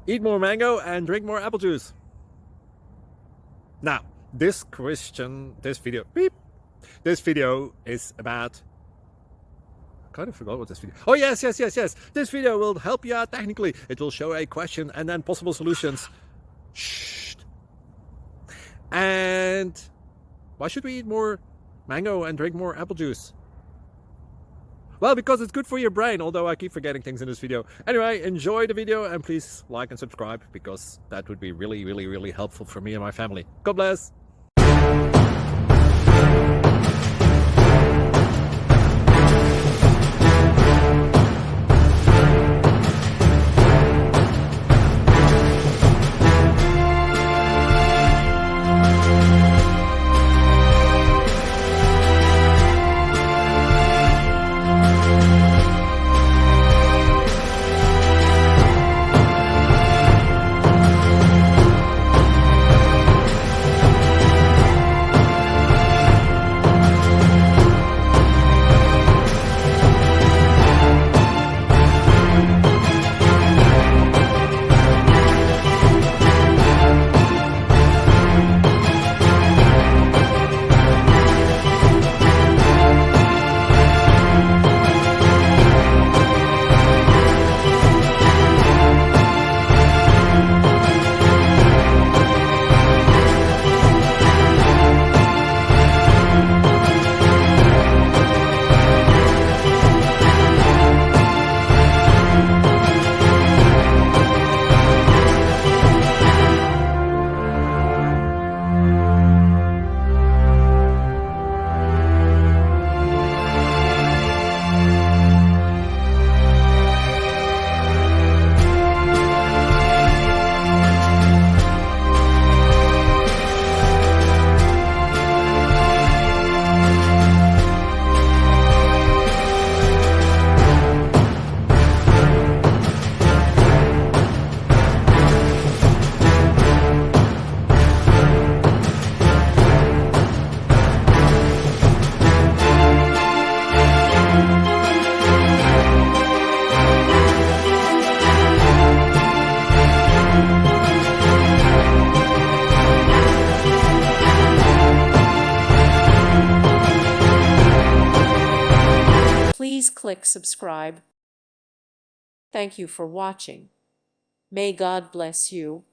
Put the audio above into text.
Eat more mango and drink more apple juice. Now, this video is about... I kind of forgot what this video... Oh, yes. This video will help you out technically. It will show a question and then possible solutions. Shh. And why should we eat more mango and drink more apple juice? Well, because it's good for your brain, although I keep forgetting things in this video. Anyway, enjoy the video and please like and subscribe, because that would be really helpful for me and my family. God bless! Please click subscribe. Thank you for watching. May God bless you.